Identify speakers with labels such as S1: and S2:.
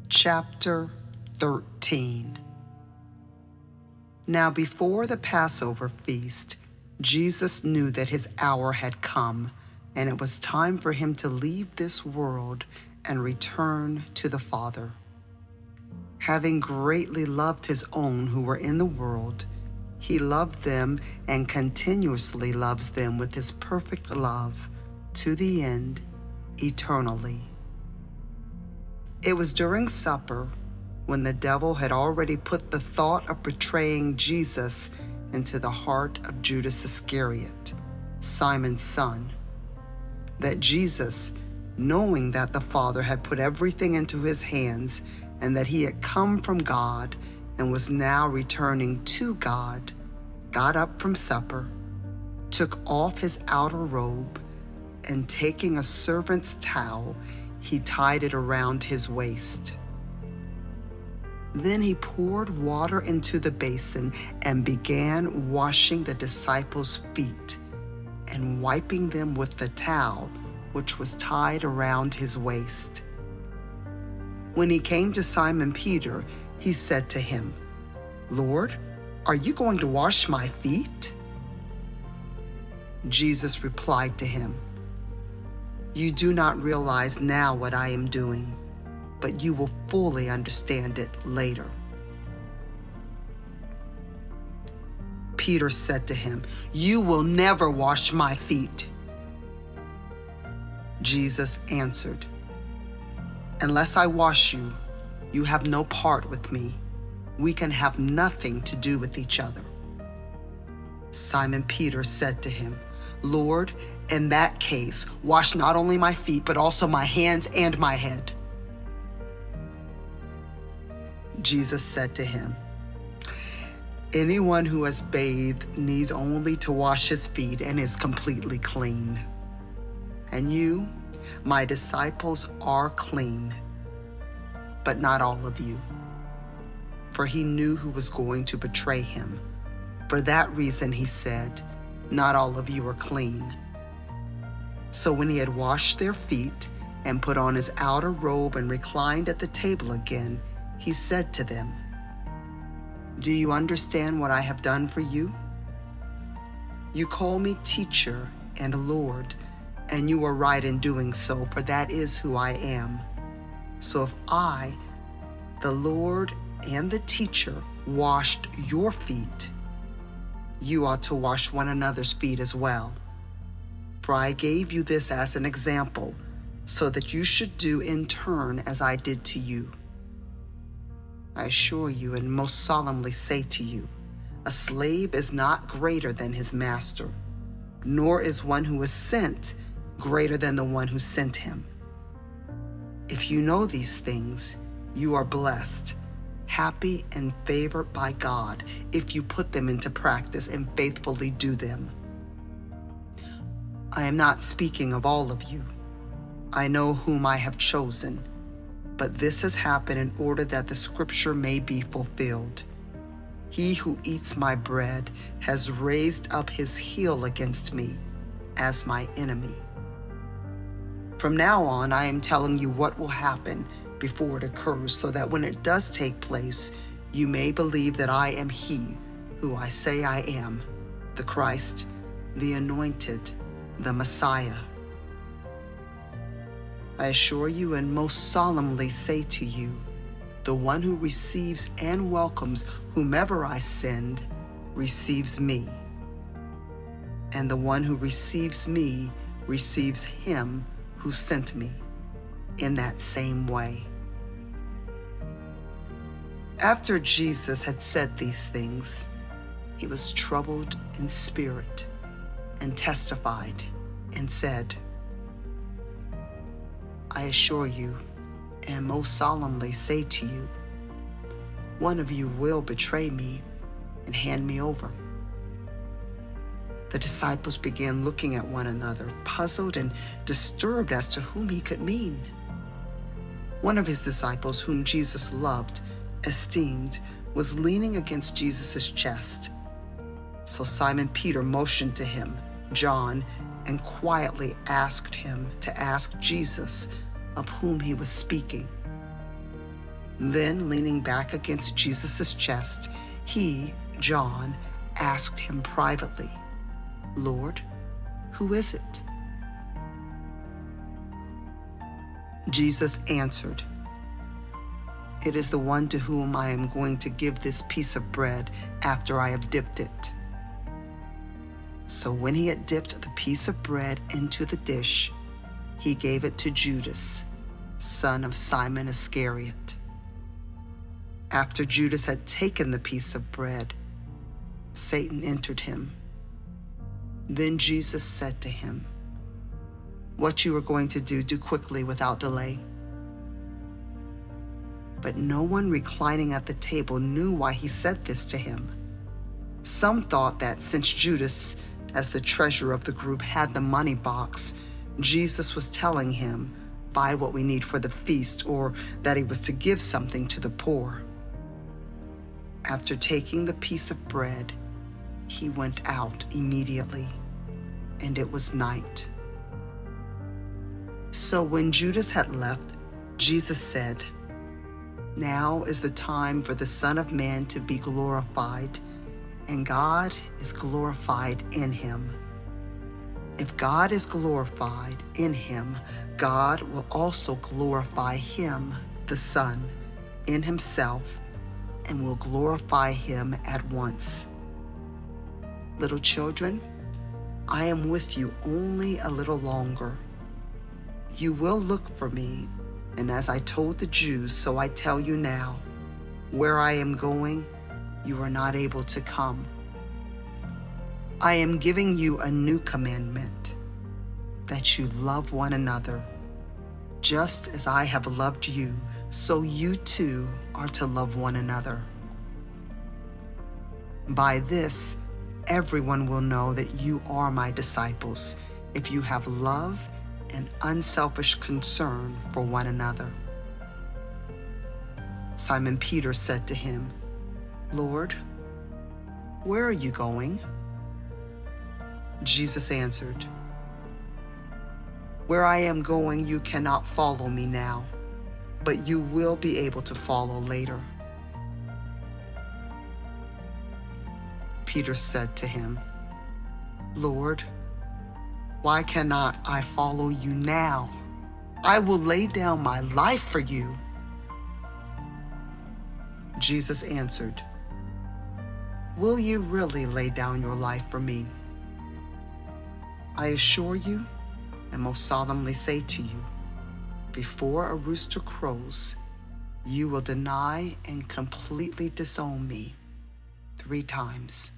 S1: Chapter 13. Now before the Passover feast, Jesus knew that his hour had come, and it was time for him to leave this world and return to the Father. Having greatly loved his own who were in the world, he loved them and continuously loves them with his perfect love to the end, eternally. It was during supper, when the devil had already put the thought of betraying Jesus into the heart of Judas Iscariot, Simon's son, that Jesus, knowing that the Father had put everything into his hands and that he had come from God and was now returning to God, got up from supper, took off his outer robe, and taking a servant's towel, he tied it around his waist. Then he poured water into the basin and began washing the disciples' feet and wiping them with the towel which was tied around his waist. When he came to Simon Peter, he said to him, "Lord, are you going to wash my feet?" Jesus replied to him, "You do not realize now what I am doing, but you will fully understand it later." Peter said to him, "You will never wash my feet." Jesus answered, "Unless I wash you, you have no part with me. We can have nothing to do with each other." Simon Peter said to him, "Lord, in that case, wash not only my feet, but also my hands and my head." Jesus said to him, "Anyone who has bathed needs only to wash his feet and is completely clean. And you, my disciples, are clean, but not all of you." For he knew who was going to betray him. For that reason he said, "Not all of you are clean." So when he had washed their feet and put on his outer robe and reclined at the table again, he said to them, "Do you understand what I have done for you? You call me teacher and Lord, and you are right in doing so, for that is who I am. So if I, the Lord and the teacher, washed your feet, you ought to wash one another's feet as well. For I gave you this as an example, so that you should do in turn as I did to you. I assure you and most solemnly say to you, a slave is not greater than his master, nor is one who is sent greater than the one who sent him. If you know these things, you are blessed, happy and favored by God if you put them into practice and faithfully do them. I am not speaking of all of you. I know whom I have chosen, but this has happened in order that the scripture may be fulfilled. He who eats my bread has raised up his heel against me as my enemy. From now on, I am telling you what will happen before it occurs, so that when it does take place, you may believe that I am he who I say I am, the Christ, the Anointed, the Messiah. I assure you and most solemnly say to you, the one who receives and welcomes whomever I send receives me, and the one who receives me receives him who sent me in that same way." After Jesus had said these things, he was troubled in spirit and testified and said, "I assure you and most solemnly say to you, one of you will betray me and hand me over." The disciples began looking at one another, puzzled and disturbed as to whom he could mean. One of his disciples, whom Jesus loved, esteemed, was leaning against Jesus' chest. So Simon Peter motioned to him, John, and quietly asked him to ask Jesus of whom he was speaking. Then, leaning back against Jesus' chest, he, John, asked him privately, "Lord, who is it?" Jesus answered, "It is the one to whom I am going to give this piece of bread after I have dipped it." So when he had dipped the piece of bread into the dish, he gave it to Judas, son of Simon Iscariot. After Judas had taken the piece of bread, Satan entered him. Then Jesus said to him, "What you are going to do quickly without delay." But no one reclining at the table knew why he said this to him. Some thought that since Judas, as the treasurer of the group, had the money box, Jesus was telling him, "Buy what we need for the feast," or that he was to give something to the poor. After taking the piece of bread, he went out immediately, and it was night. So when Judas had left, Jesus said, "Now is the time for the Son of Man to be glorified, and God is glorified in him. If God is glorified in him, God will also glorify him, the Son, in himself, and will glorify him at once. Little children, I am with you only a little longer. You will look for me, and as I told the Jews, so I tell you now, where I am going, you are not able to come. I am giving you a new commandment, that you love one another. Just as I have loved you, so you too are to love one another. By this, everyone will know that you are my disciples, if you have love and unselfish concern for one another." Simon Peter said to him, "Lord, where are you going?" Jesus answered, "Where I am going, you cannot follow me now, but you will be able to follow later." Peter said to him, "Lord, why cannot I follow you now? I will lay down my life for you." Jesus answered, "Will you really lay down your life for me? I assure you, and most solemnly say to you, before a rooster crows, you will deny and completely disown me 3 times.